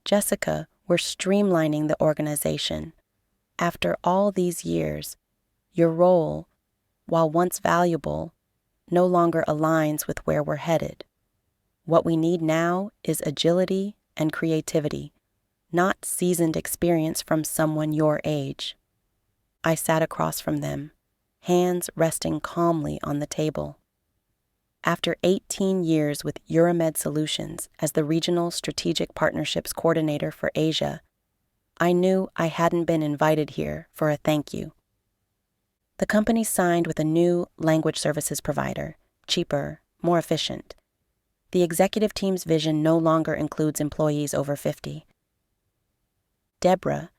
Jessica, we're streamlining the organization. After all these years, your role, while once valuable, no longer aligns with where we're headed. What we need now is agility and creativity, not seasoned experience from someone your age. I sat across from them, hands resting calmly on the table. After 18 years with Euromed Solutions as the Regional Strategic Partnerships Coordinator for Asia, I knew I hadn't been invited here for a thank you. The company signed with a new language services provider, cheaper, more efficient. The executive team's vision no longer includes employees over 50. Deborah,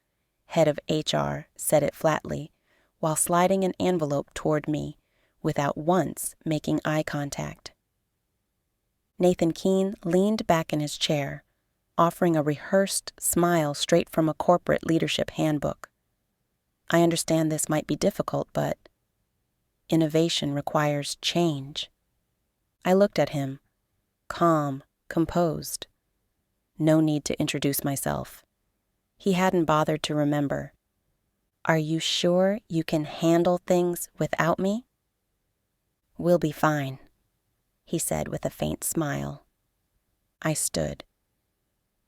head of HR, said it flatly, while sliding an envelope toward me, without once making eye contact. Nathan Keene leaned back in his chair, offering a rehearsed smile straight from a corporate leadership handbook. I understand this might be difficult, but innovation requires change. I looked at him, calm, composed. No need to introduce myself. He hadn't bothered to remember. Are you sure you can handle things without me? We'll be fine, he said with a faint smile. I stood.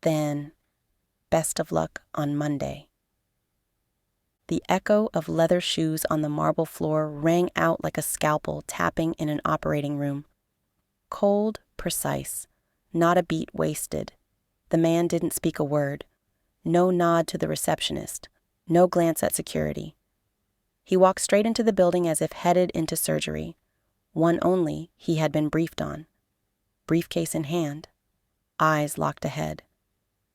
Then, best of luck on Monday. The echo of leather shoes on the marble floor rang out like a scalpel tapping in an operating room. Cold, precise, not a beat wasted. The man didn't speak a word. No nod to the receptionist. No glance at security. He walked straight into the building as if headed into surgery. One only he had been briefed on. Briefcase in hand. Eyes locked ahead.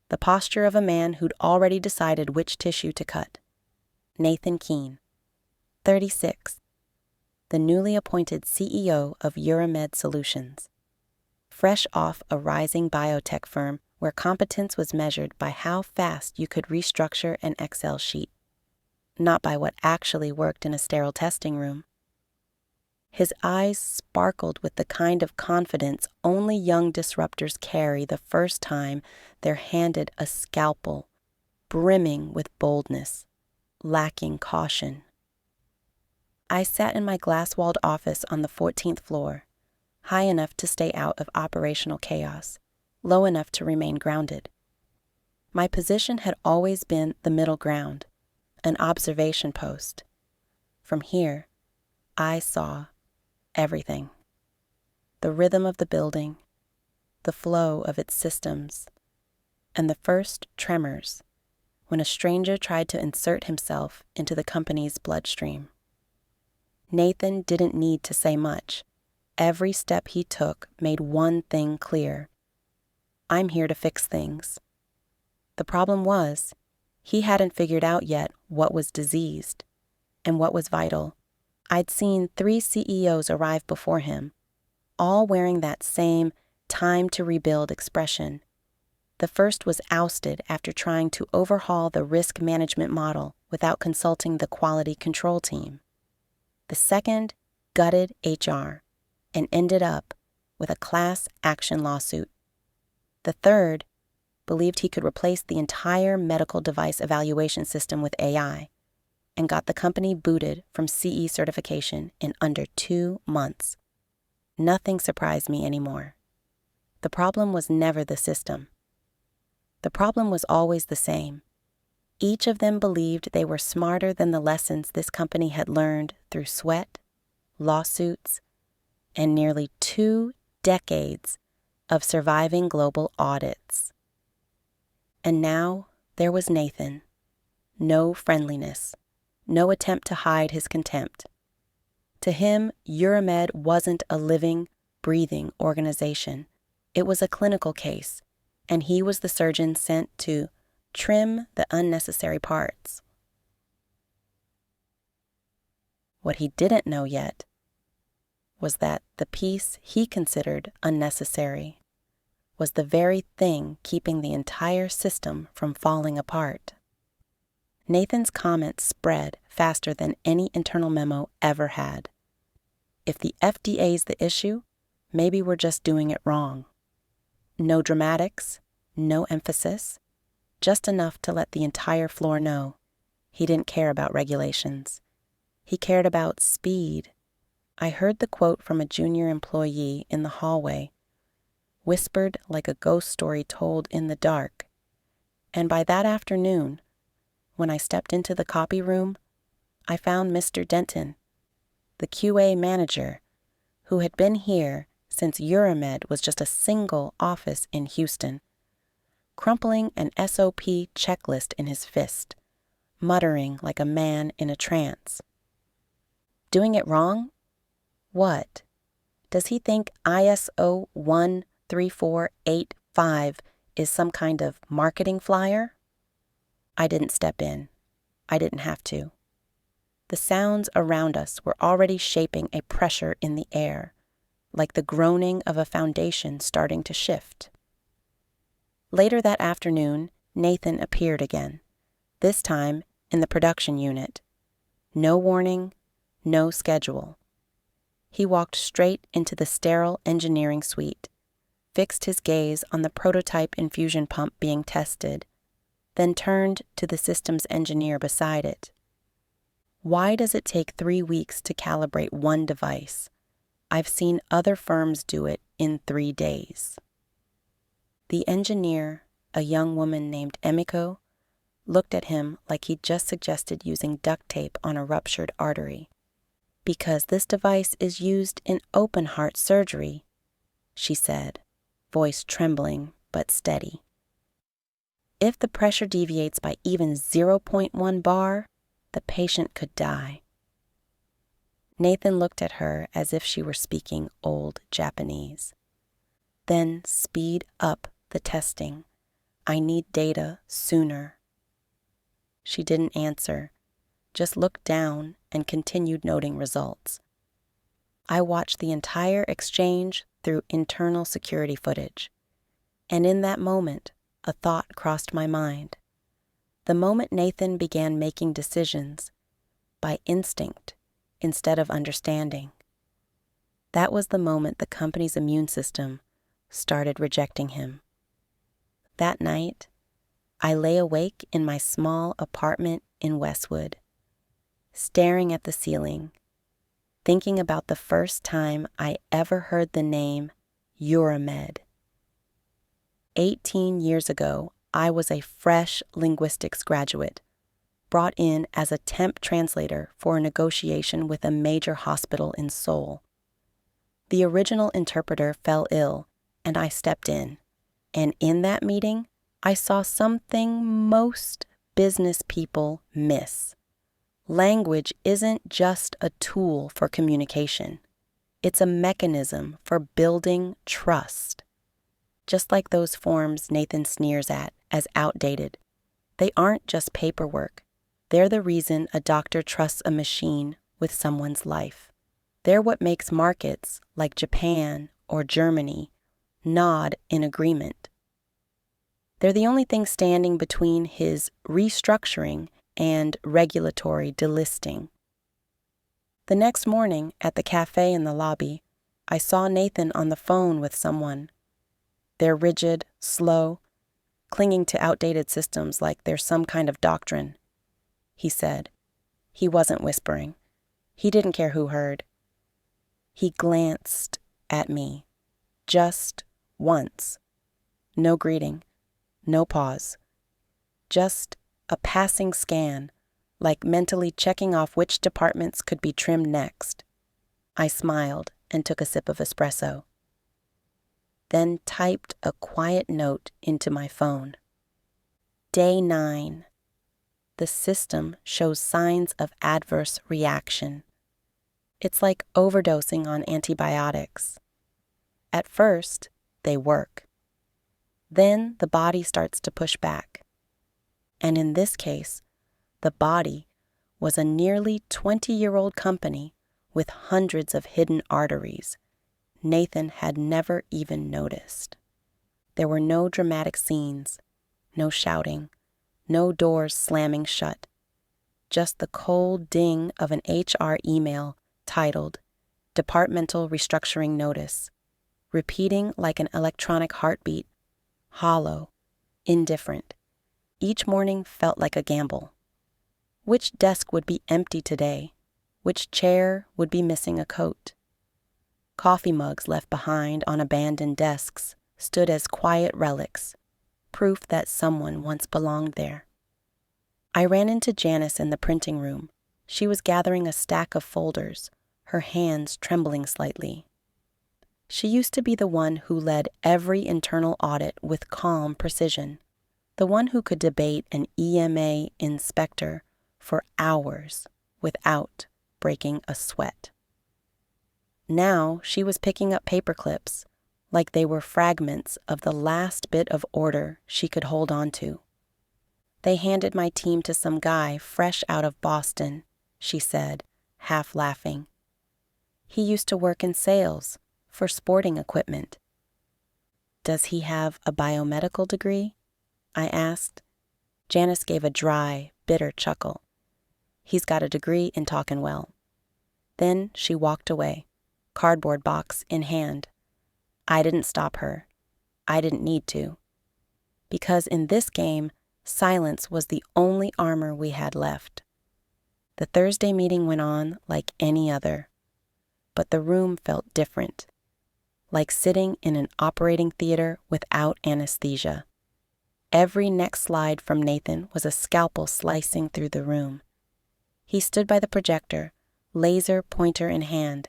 The posture of a man who'd already decided which tissue to cut. Nathan Keene, 36, the newly appointed CEO of Euromed Solutions. Fresh off a rising biotech firm where competence was measured by how fast you could restructure an Excel sheet, not by what actually worked in a sterile testing room. His eyes sparkled with the kind of confidence only young disruptors carry the first time they're handed a scalpel, brimming with boldness, lacking caution. I sat in my glass-walled office on the 14th floor, high enough to stay out of operational chaos, low enough to remain grounded. My position had always been the middle ground, an observation post. From here, I saw everything. The rhythm of the building, the flow of its systems, and the first tremors when a stranger tried to insert himself into the company's bloodstream. Nathan didn't need to say much. Every step he took made one thing clear. I'm here to fix things. The problem was, he hadn't figured out yet what was diseased and what was vital. I'd seen 3 CEOs arrive before him, all wearing that same time to rebuild expression. The first was ousted after trying to overhaul the risk management model without consulting the quality control team. The second gutted HR and ended up with a class action lawsuit. The third believed he could replace the entire medical device evaluation system with AI and got the company booted from CE certification in under 2 months. Nothing surprised me anymore. The problem was never the system. The problem was always the same. Each of them believed they were smarter than the lessons this company had learned through sweat, lawsuits, and nearly 2 decades of surviving global audits. And now there was Nathan. No friendliness, no attempt to hide his contempt. To him, Euromed wasn't a living, breathing organization. It was a clinical case, and he was the surgeon sent to trim the unnecessary parts. What he didn't know yet was that the piece he considered unnecessary was the very thing keeping the entire system from falling apart. Nathan's comments spread faster than any internal memo ever had. If the FDA's the issue, maybe we're just doing it wrong. No dramatics, no emphasis, just enough to let the entire floor know. He didn't care about regulations. He cared about speed. I heard the quote from a junior employee in the hallway, whispered like a ghost story told in the dark. And by that afternoon, when I stepped into the copy room, I found Mr. Denton, the QA manager, who had been here since Euromed was just a single office in Houston, crumpling an SOP checklist in his fist, muttering like a man in a trance. Doing it wrong? What? Does he think ISO 13485 is some kind of marketing flyer? I didn't step in. I didn't have to. The sounds around us were already shaping a pressure in the air, like the groaning of a foundation starting to shift. Later that afternoon, Nathan appeared again, this time in the production unit. No warning, no schedule. He walked straight into the sterile engineering suite, fixed his gaze on the prototype infusion pump being tested, then turned to the systems engineer beside it. Why does it take 3 weeks to calibrate one device? I've seen other firms do it in 3 days. The engineer, a young woman named Emiko, looked at him like he'd just suggested using duct tape on a ruptured artery. Because this device is used in open heart surgery, she said, voice trembling but steady. If the pressure deviates by even 0.1 bar, the patient could die. Nathan looked at her as if she were speaking old Japanese. Then speed up the testing. I need data sooner. She didn't answer, just looked down and continued noting results. I watched the entire exchange through internal security footage, and in that moment, a thought crossed my mind. The moment Nathan began making decisions by instinct instead of understanding, that was the moment the company's immune system started rejecting him. That night, I lay awake in my small apartment in Westwood, staring at the ceiling, thinking about the first time I ever heard the name Euromed. 18 years ago, I was a fresh linguistics graduate, brought in as a temp translator for a negotiation with a major hospital in Seoul. The original interpreter fell ill, and I stepped in. And in that meeting, I saw something most business people miss. Language isn't just a tool for communication. It's a mechanism for building trust. Just like those forms Nathan sneers at as outdated, they aren't just paperwork. They're the reason a doctor trusts a machine with someone's life. They're what makes markets like Japan or Germany nod in agreement. They're the only thing standing between his restructuring and regulatory delisting. The next morning, at the cafe in the lobby, I saw Nathan on the phone with someone. They're rigid, slow, clinging to outdated systems like they're some kind of doctrine, he said. He wasn't whispering. He didn't care who heard. He glanced at me, just once. No greeting, no pause. Just a passing scan, like mentally checking off which departments could be trimmed next. I smiled and took a sip of espresso, then typed a quiet note into my phone. Day 9. The system shows signs of adverse reaction. It's like overdosing on antibiotics. At first, they work. Then the body starts to push back. And in this case, the body was a nearly 20-year-old company with hundreds of hidden arteries Nathan had never even noticed. There were no dramatic scenes, no shouting, no doors slamming shut, just the cold ding of an HR email titled Departmental Restructuring Notice, repeating like an electronic heartbeat, hollow, indifferent, Each morning felt like a gamble. Which desk would be empty today? Which chair would be missing a coat? Coffee mugs left behind on abandoned desks stood as quiet relics, proof that someone once belonged there. I ran into Janice in the printing room. She was gathering a stack of folders, her hands trembling slightly. She used to be the one who led every internal audit with calm precision, the one who could debate an EMA inspector for hours without breaking a sweat. Now she was picking up paper clips like they were fragments of the last bit of order she could hold on to. They handed my team to some guy fresh out of Boston, she said, half laughing. He used to work in sales for sporting equipment. Does he have a biomedical degree? I asked. Janice gave a dry, bitter chuckle. He's got a degree in talking well. Then she walked away, cardboard box in hand. I didn't stop her. I didn't need to. Because in this game, silence was the only armor we had left. The Thursday meeting went on like any other, but the room felt different, like sitting in an operating theater without anesthesia. Every next slide from Nathan was a scalpel slicing through the room. He stood by the projector, laser pointer in hand,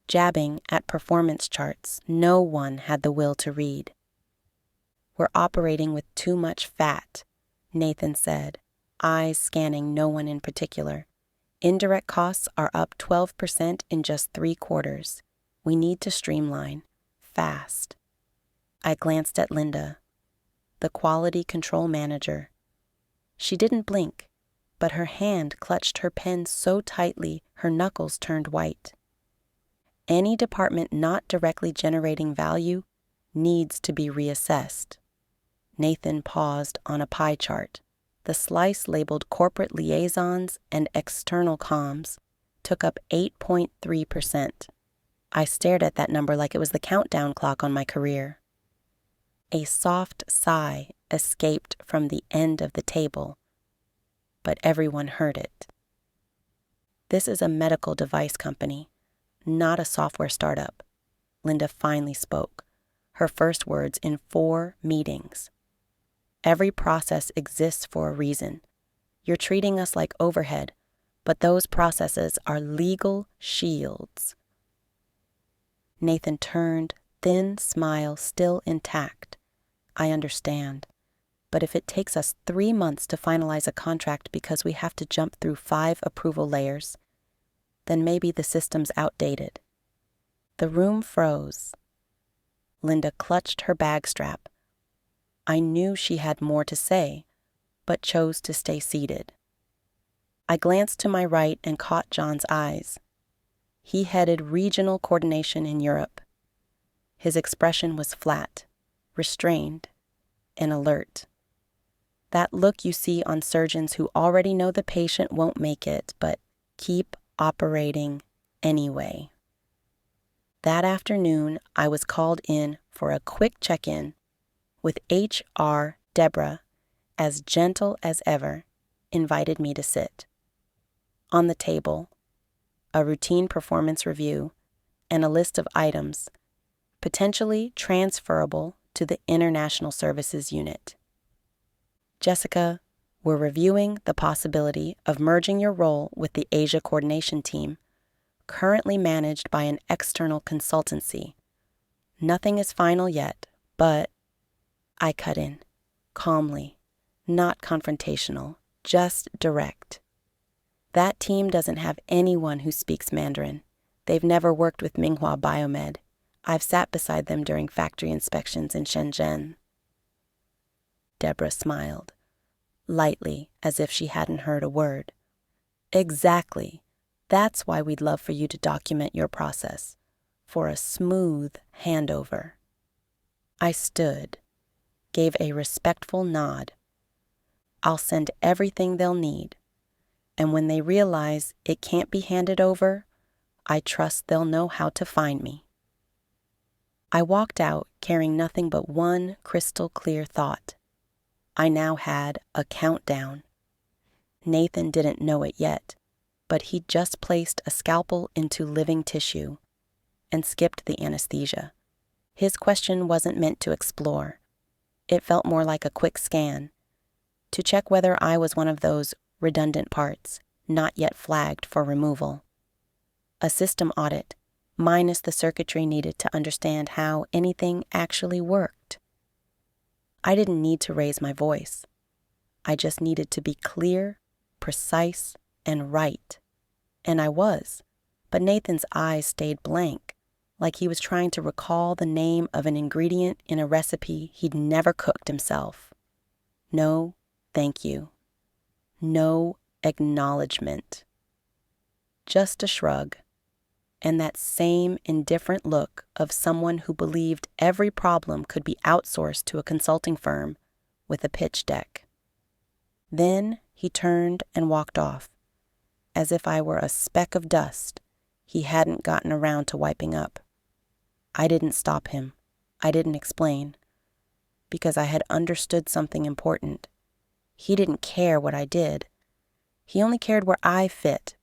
jabbing at performance charts no one had the will to read. We're operating with too much fat, Nathan said, eyes scanning no one in particular. Indirect costs are up 12% in just 3 quarters. We need to streamline, fast. I glanced at Linda, the quality control manager. She didn't blink, but her hand clutched her pen so tightly her knuckles turned white. Any department not directly generating value needs to be reassessed. Nathan paused on a pie chart. The slice labeled corporate liaisons and external comms took up 8.3%. I stared at that number like it was the countdown clock on my career. A soft sigh escaped from the end of the table, but everyone heard it. This is a medical device company, not a software startup. Linda finally spoke, her first words in 4 meetings. Every process exists for a reason. You're treating us like overhead, but those processes are legal shields. Nathan turned, thin smile still intact. I understand, but if it takes us 3 months to finalize a contract because we have to jump through 5 approval layers, then maybe the system's outdated. The room froze. Linda clutched her bag strap. I knew she had more to say, but chose to stay seated. I glanced to my right and caught John's eyes. He headed regional coordination in Europe. His expression was flat, restrained, and alert. That look you see on surgeons who already know the patient won't make it, but keep operating anyway. That afternoon, I was called in for a quick check-in with HR Deborah, as gentle as ever, invited me to sit. On the table, a routine performance review and a list of items potentially transferable to the International Services Unit. Jessica, we're reviewing the possibility of merging your role with the Asia Coordination Team, currently managed by an external consultancy. Nothing is final yet, but I cut in, calmly, not confrontational, just direct. That team doesn't have anyone who speaks Mandarin. They've never worked with Minghua Biomed. I've sat beside them during factory inspections in Shenzhen. Deborah smiled, lightly, as if she hadn't heard a word. Exactly. That's why we'd love for you to document your process, for a smooth handover. I stood, gave a respectful nod. I'll send everything they'll need, and when they realize it can't be handed over, I trust they'll know how to find me. I walked out carrying nothing but one crystal clear thought. I now had a countdown. Nathan didn't know it yet, but he'd just placed a scalpel into living tissue and skipped the anesthesia. His question wasn't meant to explore. It felt more like a quick scan, to check whether I was one of those redundant parts, not yet flagged for removal. A system audit, minus the circuitry needed to understand how anything actually worked. I didn't need to raise my voice. I just needed to be clear, precise, and right. And I was, but Nathan's eyes stayed blank, like he was trying to recall the name of an ingredient in a recipe he'd never cooked himself. No, thank you. No acknowledgement. Just a shrug, and that same indifferent look of someone who believed every problem could be outsourced to a consulting firm with a pitch deck. Then he turned and walked off, as if I were a speck of dust he hadn't gotten around to wiping up. I didn't stop him. I didn't explain, because I had understood something important. He didn't care what I did. He only cared where I fit,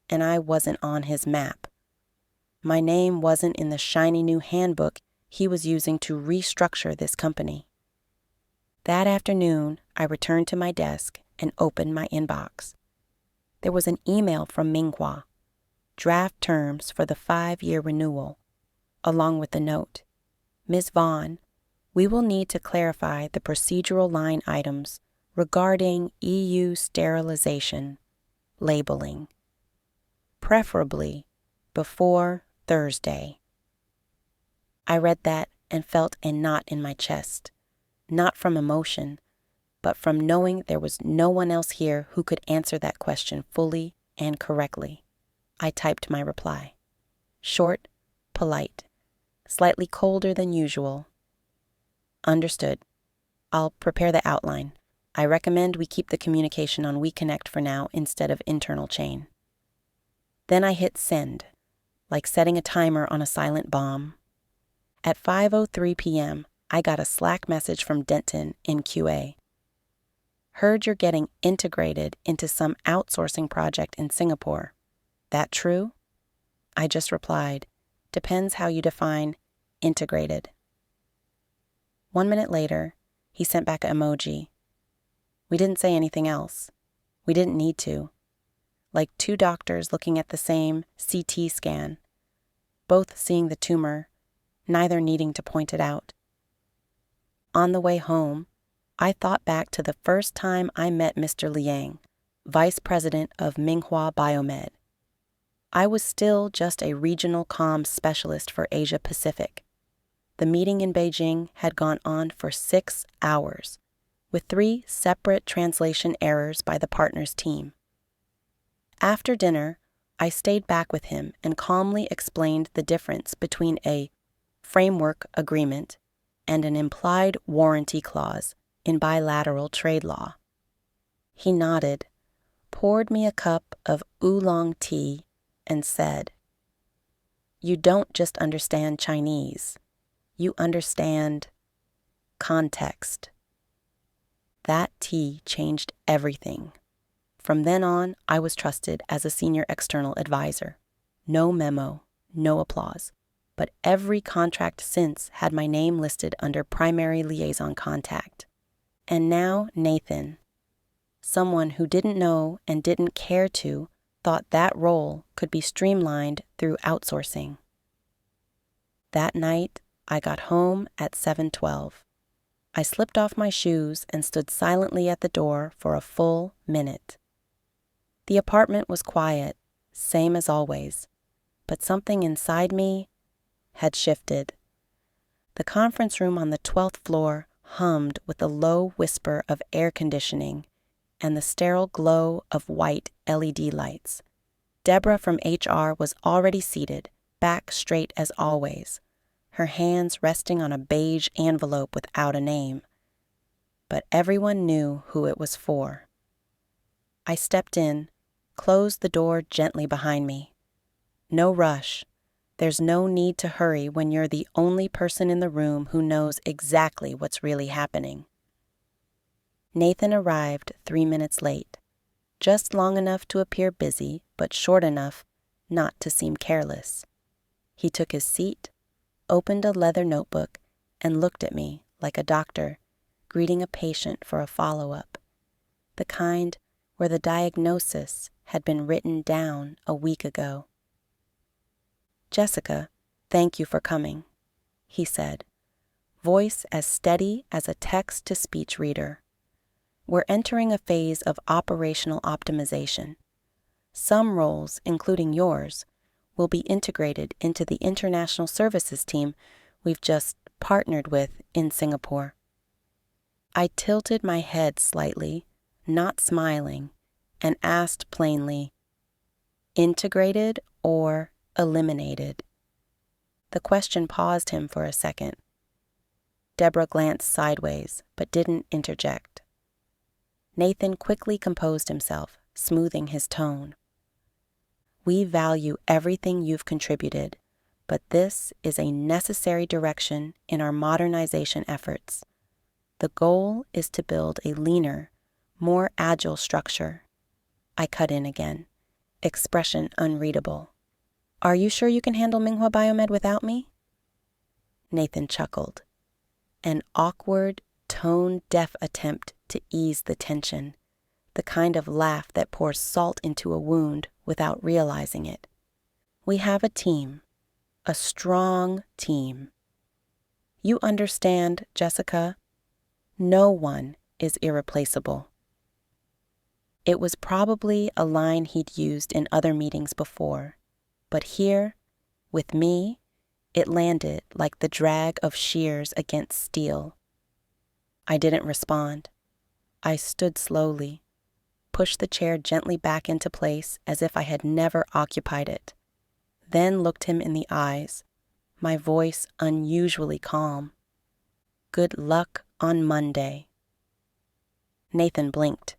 and I wasn't on his map. My name wasn't in the shiny new handbook he was using to restructure this company. That afternoon, I returned to my desk and opened my inbox. There was an email from Minghua, draft terms for the 5-year renewal, along with the note, Ms. Vaughn, we will need to clarify the procedural line items regarding EU sterilization, labeling, preferably before Thursday. I read that and felt a knot in my chest, not from emotion, but from knowing there was no one else here who could answer that question fully and correctly. I typed my reply. Short, polite, slightly colder than usual. Understood. I'll prepare the outline. I recommend we keep the communication on WeConnect for now instead of internal chain. Then I hit send, like setting a timer on a silent bomb. At 5:03 p.m., I got a Slack message from Denton in QA. Heard you're getting integrated into some outsourcing project in Singapore. That true? I just replied, depends how you define integrated. 1 minute later, he sent back an emoji. We didn't say anything else. We didn't need to. Like two doctors looking at the same CT scan, both seeing the tumor, neither needing to point it out. On the way home, I thought back to the first time I met Mr. Liang, Vice President of Minghua Biomed. I was still just a regional comms specialist for Asia Pacific. The meeting in Beijing had gone on for 6 hours, with 3 separate translation errors by the partners' team. After dinner, I stayed back with him and calmly explained the difference between a framework agreement and an implied warranty clause in bilateral trade law. He nodded, poured me a cup of oolong tea, and said, You don't just understand Chinese. You understand context. That tea changed everything. From then on, I was trusted as a senior external advisor. No memo, no applause, but every contract since had my name listed under primary liaison contact. And now Nathan, someone who didn't know and didn't care to, thought that role could be streamlined through outsourcing. That night, I got home at 7:12. I slipped off my shoes and stood silently at the door for a full minute. The apartment was quiet, same as always, but something inside me had shifted. The conference room on the 12th floor hummed with the low whisper of air conditioning and the sterile glow of white LED lights. Deborah from HR was already seated, back straight as always, her hands resting on a beige envelope without a name. But everyone knew who it was for. I stepped in, closed the door gently behind me. No rush. There's no need to hurry when you're the only person in the room who knows exactly what's really happening. Nathan arrived 3 minutes late, just long enough to appear busy, but short enough not to seem careless. He took his seat, opened a leather notebook, and looked at me like a doctor greeting a patient for a follow-up, the kind where the diagnosis had been written down a week ago. "Jessica, thank you for coming," he said, voice as steady as a text-to-speech reader. "We're entering a phase of operational optimization. Some roles, including yours, will be integrated into the international services team we've just partnered with in Singapore." I tilted my head slightly, not smiling, and asked plainly, "Integrated or eliminated?" The question paused him for a second. Deborah glanced sideways, but didn't interject. Nathan quickly composed himself, smoothing his tone. "We value everything you've contributed, but this is a necessary direction in our modernization efforts. The goal is to build a leaner, more agile structure." I cut in again, expression unreadable. "Are you sure you can handle Minghua Biomed without me?" Nathan chuckled, an awkward, tone-deaf attempt to ease the tension, the kind of laugh that pours salt into a wound without realizing it. "We have a team, a strong team. You understand, Jessica? No one is irreplaceable." It was probably a line he'd used in other meetings before, but here, with me, it landed like the drag of shears against steel. I didn't respond. I stood slowly, pushed the chair gently back into place as if I had never occupied it, then looked him in the eyes, my voice unusually calm. "Good luck on Monday." Nathan blinked,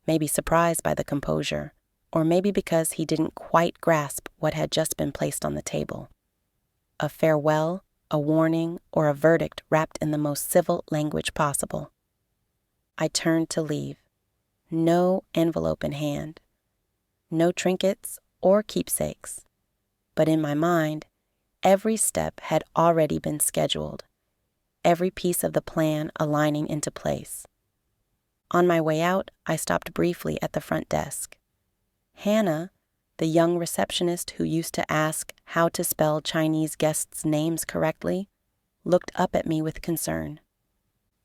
maybe surprised by the composure, or maybe because he didn't quite grasp what had just been placed on the table. A farewell, a warning, or a verdict wrapped in the most civil language possible. I turned to leave, no envelope in hand, no trinkets or keepsakes, but in my mind, every step had already been scheduled, every piece of the plan aligning into place. On my way out, I stopped briefly at the front desk. Hannah, the young receptionist who used to ask how to spell Chinese guests' names correctly, looked up at me with concern.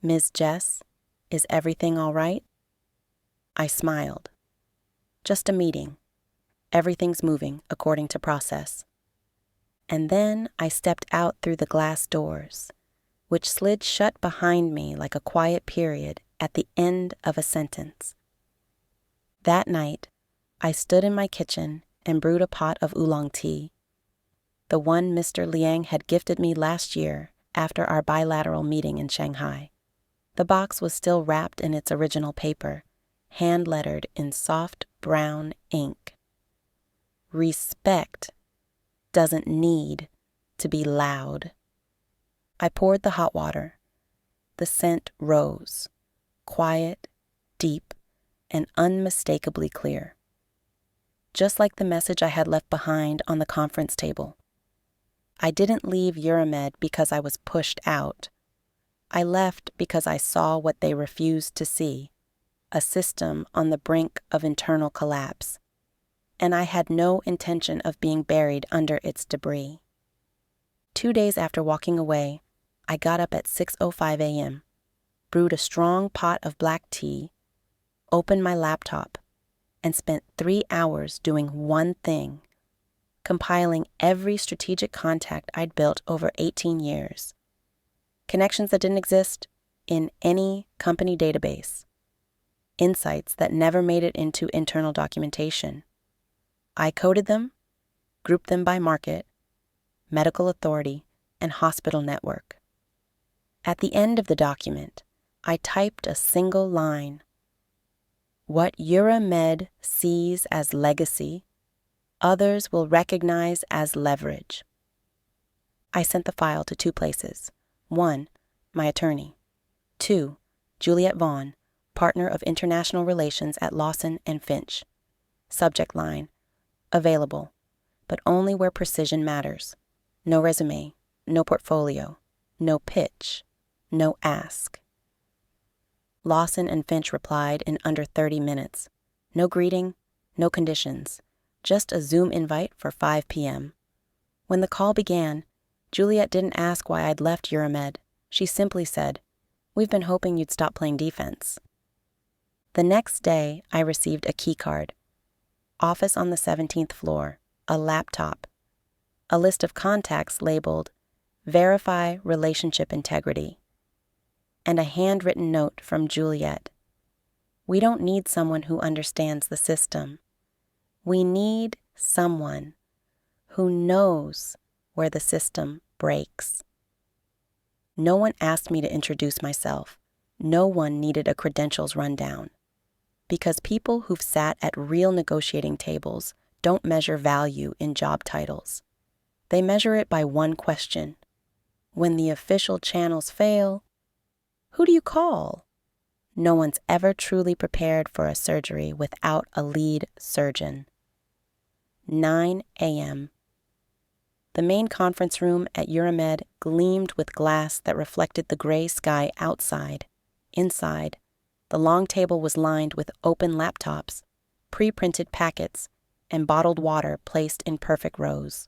"Ms. Jess, is everything all right?" I smiled. "Just a meeting. Everything's moving according to process." And then I stepped out through the glass doors, which slid shut behind me like a quiet period at the end of a sentence. That night, I stood in my kitchen and brewed a pot of oolong tea, the one Mr. Liang had gifted me last year after our bilateral meeting in Shanghai. The box was still wrapped in its original paper, hand-lettered in soft brown ink. Respect doesn't need to be loud. I poured the hot water. The scent rose, quiet, deep, and unmistakably clear. Just like the message I had left behind on the conference table. I didn't leave Euramed because I was pushed out. I left because I saw what they refused to see, a system on the brink of internal collapse, and I had no intention of being buried under its debris. 2 days after walking away, I got up at 6:05 a.m., brewed a strong pot of black tea, opened my laptop, and spent 3 hours doing one thing, compiling every strategic contact I'd built over 18 years. Connections that didn't exist in any company database. Insights that never made it into internal documentation. I coded them, grouped them by market, medical authority, and hospital network. At the end of the document, I typed a single line. What Euramed sees as legacy, others will recognize as leverage. I sent the file to 2 places. 1, my attorney. 2, Juliet Vaughn, Partner of International Relations at Lawson & Finch. Subject line, available, but only where precision matters. No resume, no portfolio, no pitch, no ask. Lawson & Finch replied in under 30 minutes. No greeting, no conditions, just a Zoom invite for 5 p.m. When the call began, Juliet didn't ask why I'd left Euramed. She simply said, "We've been hoping you'd stop playing defense." The next day, I received a key card. Office on the 17th floor, a laptop, a list of contacts labeled Verify Relationship Integrity, and a handwritten note from Juliet. We don't need someone who understands the system. We need someone who knows where the system breaks. No one asked me to introduce myself. No one needed a credentials rundown. Because people who've sat at real negotiating tables don't measure value in job titles. They measure it by one question. When the official channels fail, who do you call? No one's ever truly prepared for a surgery without a lead surgeon. 9 a.m. The main conference room at Euramed gleamed with glass that reflected the gray sky outside. Inside, the long table was lined with open laptops, pre-printed packets, and bottled water placed in perfect rows.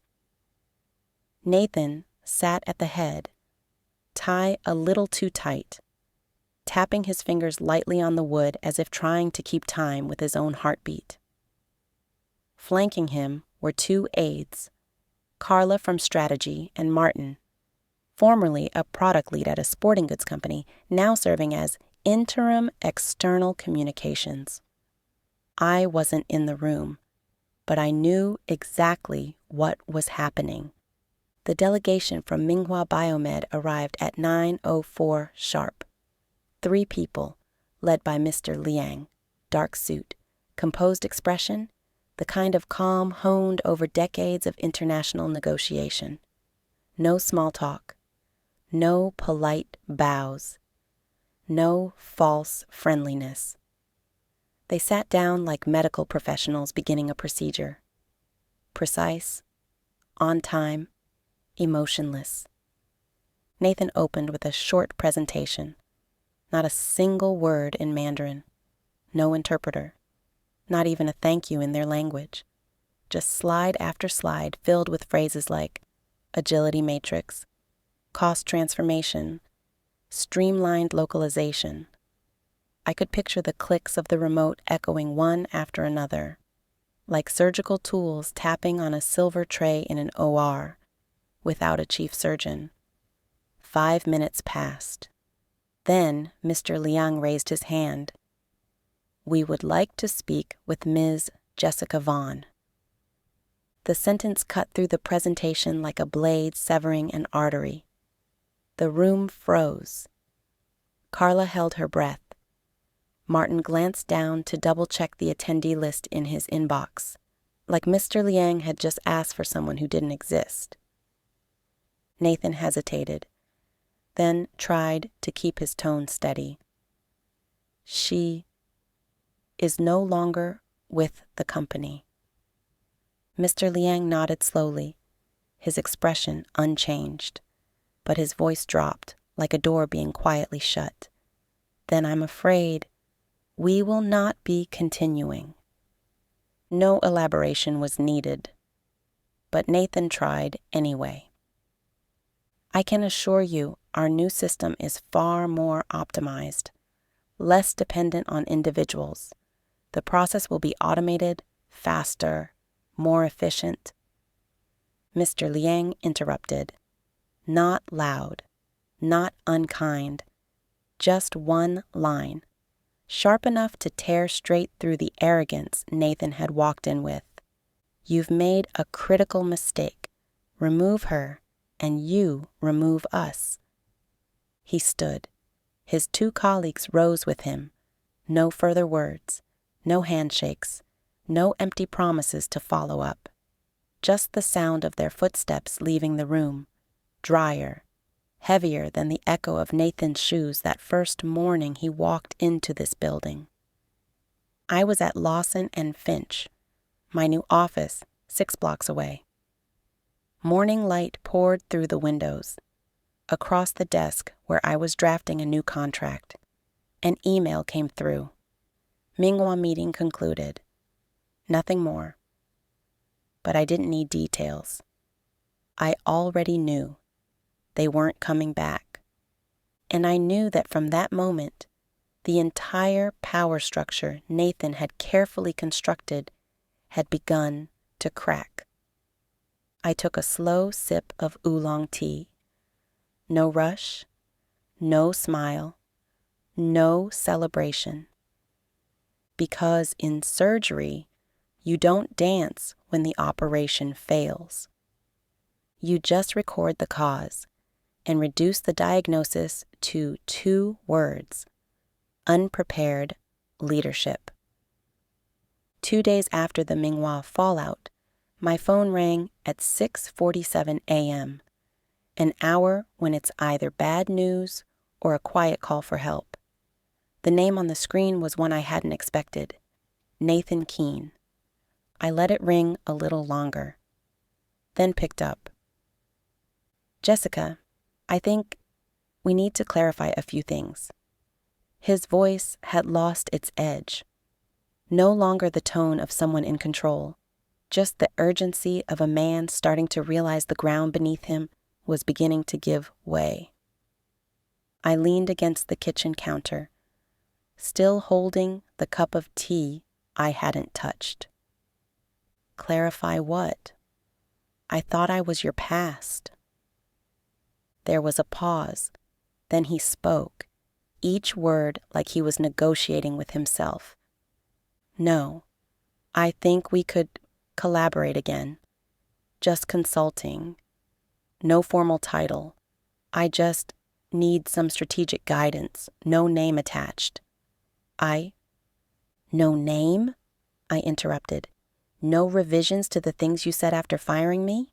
Nathan sat at the head, tie a little too tight, tapping his fingers lightly on the wood as if trying to keep time with his own heartbeat. Flanking him were two aides, Carla from Strategy and Martin, formerly a product lead at a sporting goods company, now serving as Interim External Communications. I wasn't in the room, but I knew exactly what was happening. The delegation from Minghua Biomed arrived at 9:04 sharp. 3 people, led by Mr. Liang, dark suit, composed expression, the kind of calm honed over decades of international negotiation. No small talk, no polite bows, no false friendliness. They sat down like medical professionals beginning a procedure. Precise, on time, emotionless. Nathan opened with a short presentation. Not a single word in Mandarin. No interpreter. Not even a thank you in their language. Just slide after slide filled with phrases like agility matrix, cost transformation, streamlined localization. I could picture the clicks of the remote echoing one after another, like surgical tools tapping on a silver tray in an OR, without a chief surgeon. 5 minutes passed. Then Mr. Liang raised his hand. "We would like to speak with Ms. Jessica Vaughn." The sentence cut through the presentation like a blade severing an artery. The room froze. Carla held her breath. Martin glanced down to double-check the attendee list in his inbox, like Mr. Liang had just asked for someone who didn't exist. Nathan hesitated, then tried to keep his tone steady. "She is no longer with the company." Mr. Liang nodded slowly, his expression unchanged, but his voice dropped like a door being quietly shut. "Then I'm afraid we will not be continuing." No elaboration was needed, but Nathan tried anyway. "I can assure you our new system is far more optimized, less dependent on individuals. The process will be automated, faster, more efficient." Mr. Liang interrupted. Not loud, not unkind, just one line, sharp enough to tear straight through the arrogance Nathan had walked in with. "You've made a critical mistake. Remove her, and you remove us." He stood. His 2 colleagues rose with him. No further words, no handshakes, no empty promises to follow up. Just the sound of their footsteps leaving the room, drier, heavier than the echo of Nathan's shoes that first morning he walked into this building. I was at Lawson and Finch, my new office 6 blocks away. Morning light poured through the windows. Across the desk where I was drafting a new contract, an email came through. Minghua meeting concluded. Nothing more. But I didn't need details. I already knew they weren't coming back. And I knew that from that moment, the entire power structure Nathan had carefully constructed had begun to crack. I took a slow sip of oolong tea. No rush, no smile, no celebration. Because in surgery, you don't dance when the operation fails. You just record the cause and reduce the diagnosis to 2 words: unprepared leadership. 2 days after the Minghua fallout, my phone rang at 6:47 a.m., an hour when it's either bad news or a quiet call for help. The name on the screen was one I hadn't expected: Nathan Keene. I let it ring a little longer, then picked up. Jessica, I think we need to clarify a few things. His voice had lost its edge. No longer the tone of someone in control, just the urgency of a man starting to realize the ground beneath him was beginning to give way. I leaned against the kitchen counter, still holding the cup of tea I hadn't touched. Clarify what? I thought I was your past. There was a pause. Then he spoke, each word like he was negotiating with himself. No, I think we could collaborate again. Just consulting. No formal title. I just need some strategic guidance. No name attached. No name? I interrupted. No revisions to the things you said after firing me?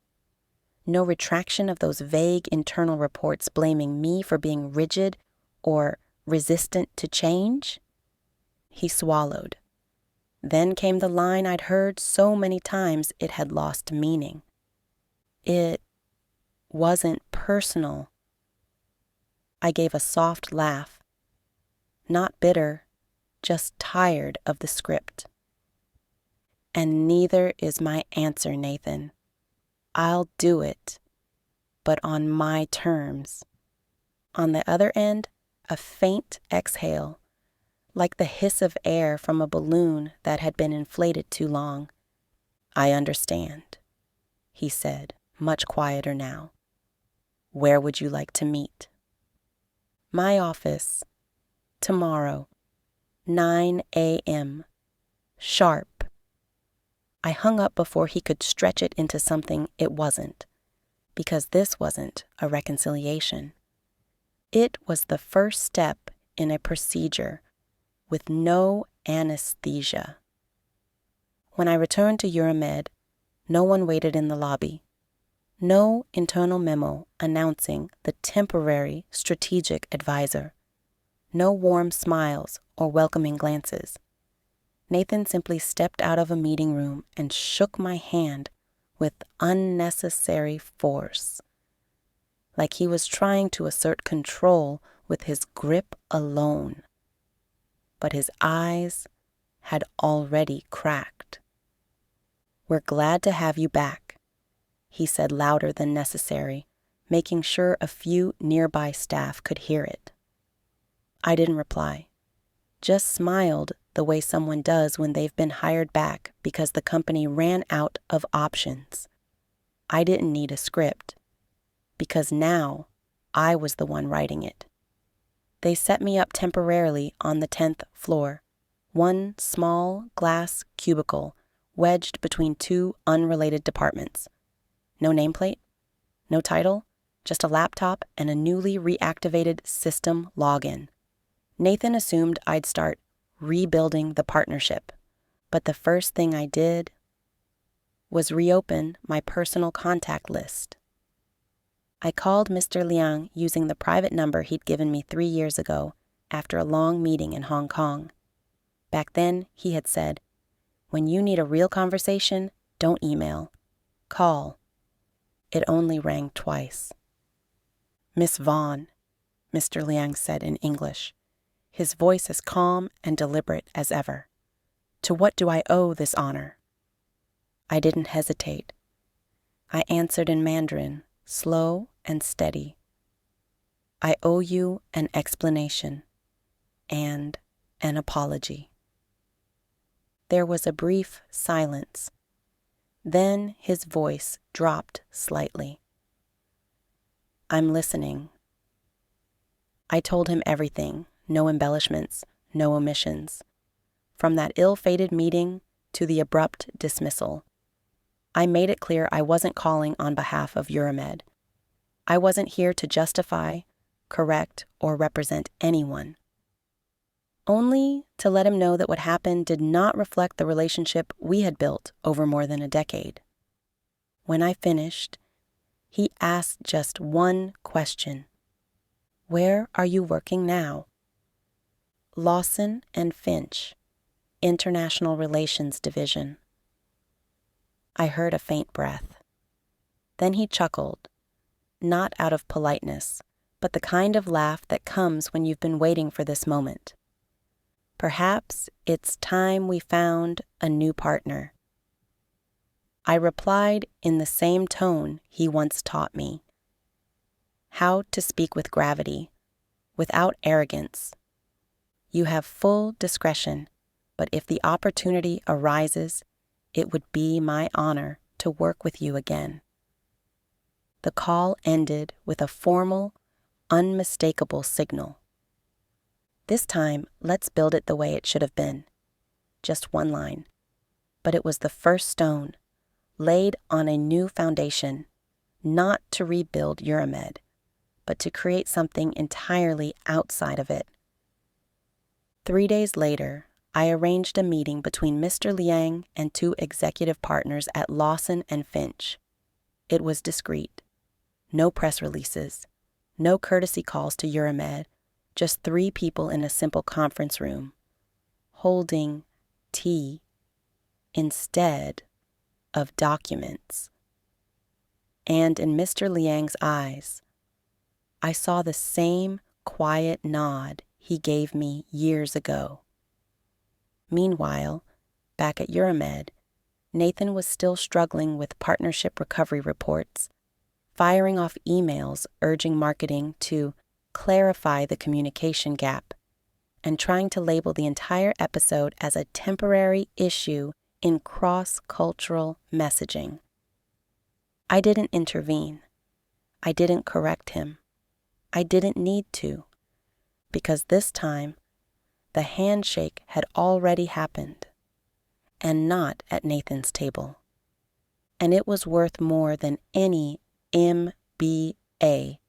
No retraction of those vague internal reports blaming me for being rigid or resistant to change? He swallowed. Then came the line I'd heard so many times it had lost meaning. It wasn't personal. I gave a soft laugh. Not bitter, just tired of the script. And neither is my answer, Nathan. I'll do it, but on my terms. On the other end, a faint exhale, like the hiss of air from a balloon that had been inflated too long. I understand, he said, much quieter now. Where would you like to meet? My office, tomorrow, 9 a.m., sharp. I hung up before he could stretch it into something it wasn't, because this wasn't a reconciliation. It was the first step in a procedure with no anesthesia. When I returned to Euramed, no one waited in the lobby. No internal memo announcing the temporary strategic advisor. No warm smiles or welcoming glances. Nathan simply stepped out of a meeting room and shook my hand with unnecessary force, like he was trying to assert control with his grip alone. But his eyes had already cracked. We're glad to have you back, he said louder than necessary, making sure a few nearby staff could hear it. I didn't reply, just smiled the way someone does when they've been hired back because the company ran out of options. I didn't need a script, because now I was the one writing it. They set me up temporarily on the 10th floor, one small glass cubicle wedged between 2 unrelated departments. No nameplate, no title, just a laptop and a newly reactivated system login. Nathan assumed I'd start rebuilding the partnership, but the first thing I did was reopen my personal contact list. I called Mr. Liang using the private number he'd given me 3 years ago after a long meeting in Hong Kong. Back then, he had said, "When you need a real conversation, don't email. Call." It only rang twice. "Miss Vaughn," Mr. Liang said in English, his voice as calm and deliberate as ever. "To what do I owe this honor?" I didn't hesitate. I answered in Mandarin, slow and steady. "I owe you an explanation and an apology." There was a brief silence. Then his voice dropped slightly. "I'm listening." I told him everything, no embellishments, no omissions. From that ill-fated meeting to the abrupt dismissal. I made it clear I wasn't calling on behalf of Euramed. I wasn't here to justify, correct, or represent anyone. Only to let him know that what happened did not reflect the relationship we had built over more than a decade. When I finished, he asked just one question. "Where are you working now?" "Lawson and Finch, International Relations Division." I heard a faint breath. Then he chuckled, not out of politeness, but the kind of laugh that comes when you've been waiting for this moment. "Perhaps it's time we found a new partner." I replied in the same tone he once taught me. How to speak with gravity, without arrogance. You have full discretion, but if the opportunity arises, it would be my honor to work with you again. The call ended with a formal, unmistakable signal. This time, let's build it the way it should have been. Just one line. But it was the first stone, laid on a new foundation, not to rebuild Euramed, but to create something entirely outside of it. 3 days later, I arranged a meeting between Mr. Liang and 2 executive partners at Lawson and Finch. It was discreet. No press releases, no courtesy calls to Euramed, just 3 people in a simple conference room, holding tea instead of documents. And in Mr. Liang's eyes, I saw the same quiet nod he gave me years ago. Meanwhile, back at Euramed, Nathan was still struggling with partnership recovery reports, firing off emails urging marketing to clarify the communication gap, and trying to label the entire episode as a temporary issue in cross-cultural messaging. I didn't intervene. I didn't correct him. I didn't need to, because this time, the handshake had already happened, and not at Nathan's table. And it was worth more than any MBA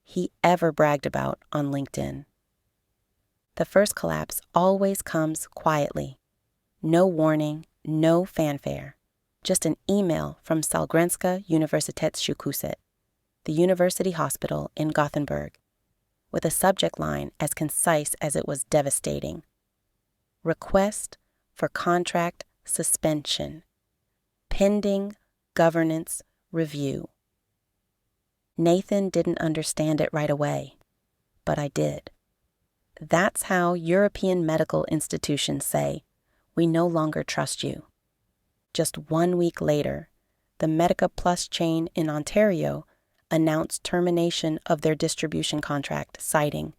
he ever bragged about on LinkedIn. The first collapse always comes quietly. No warning, no fanfare. Just an email from Sahlgrenska Universitetssjukhuset, the university hospital in Gothenburg, with a subject line as concise as it was devastating. Request for contract suspension, pending governance review. Nathan didn't understand it right away, but I did. That's how European medical institutions say, "We no longer trust you." Just 1 week later, the Medica Plus chain in Ontario announced termination of their distribution contract, citing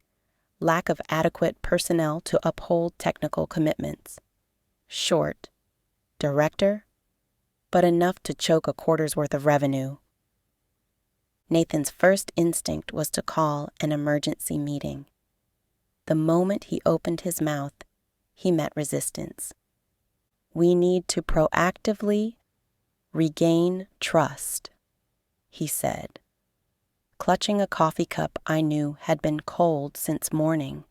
lack of adequate personnel to uphold technical commitments. Short, director, but enough to choke a quarter's worth of revenue. Nathan's first instinct was to call an emergency meeting. The moment he opened his mouth, he met resistance. "We need to proactively regain trust," he said, clutching a coffee cup I knew had been cold since morning.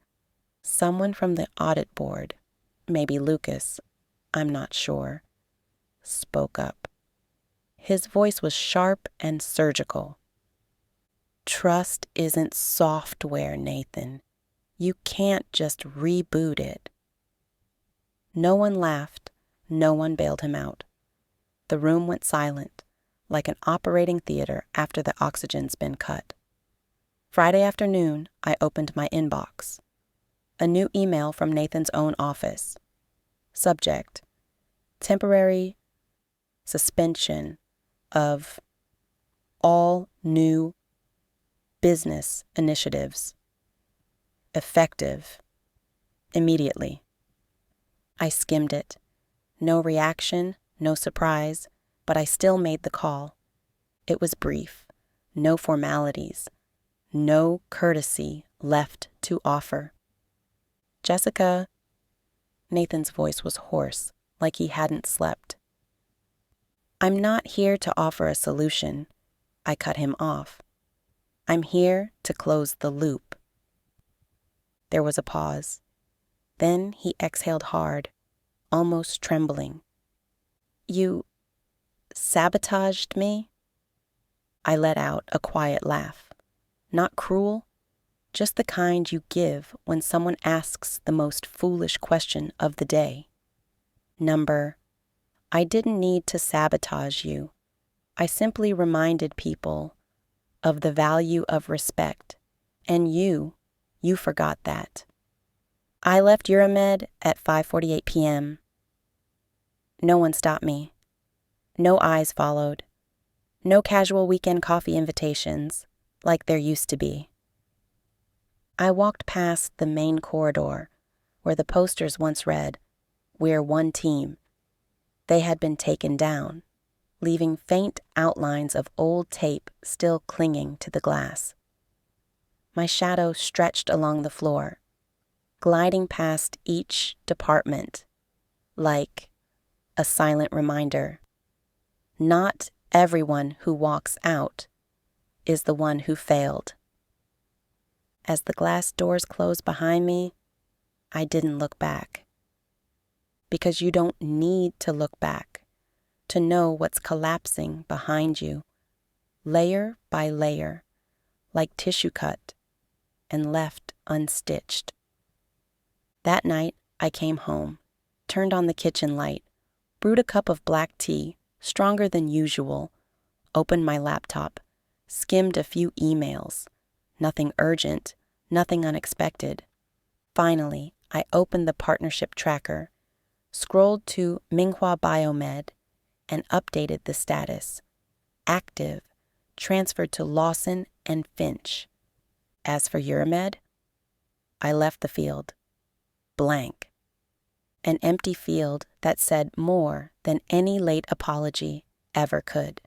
Someone from the audit board, maybe Lucas, I'm not sure, spoke up. His voice was sharp and surgical. Trust isn't software, Nathan. You can't just reboot it. No one laughed. No one bailed him out. The room went silent, like an operating theater after the oxygen's been cut. Friday afternoon, I opened my inbox. A new email from Nathan's own office. Subject: temporary suspension of all new business initiatives. Effective immediately. I skimmed it. No reaction, no surprise, but I still made the call. It was brief, no formalities, no courtesy left to offer. Jessica, Nathan's voice was hoarse, like he hadn't slept. I'm not here to offer a solution. I cut him off. I'm here to close the loop. There was a pause. Then he exhaled hard, almost trembling. You sabotaged me? I let out a quiet laugh. Not cruel, just the kind you give when someone asks the most foolish question of the day. I didn't need to sabotage you. I simply reminded people of the value of respect, and you forgot that. I left Euramed at 5:48 p.m. No one stopped me. No eyes followed. No casual weekend coffee invitations, like there used to be. I walked past the main corridor, where the posters once read, "We're one team." They had been taken down, leaving faint outlines of old tape still clinging to the glass. My shadow stretched along the floor, gliding past each department, like a silent reminder. Not everyone who walks out is the one who failed. As the glass doors closed behind me, I didn't look back. Because you don't need to look back to know what's collapsing behind you, layer by layer, like tissue cut and left unstitched. That night, I came home, turned on the kitchen light, brewed a cup of black tea, stronger than usual, opened my laptop, skimmed a few emails. Nothing urgent, nothing unexpected. Finally, I opened the partnership tracker, scrolled to Minghua Biomed, and updated the status. Active, transferred to Lawson and Finch. As for Euramed, I left the field. Blank. An empty field that said more than any late apology ever could.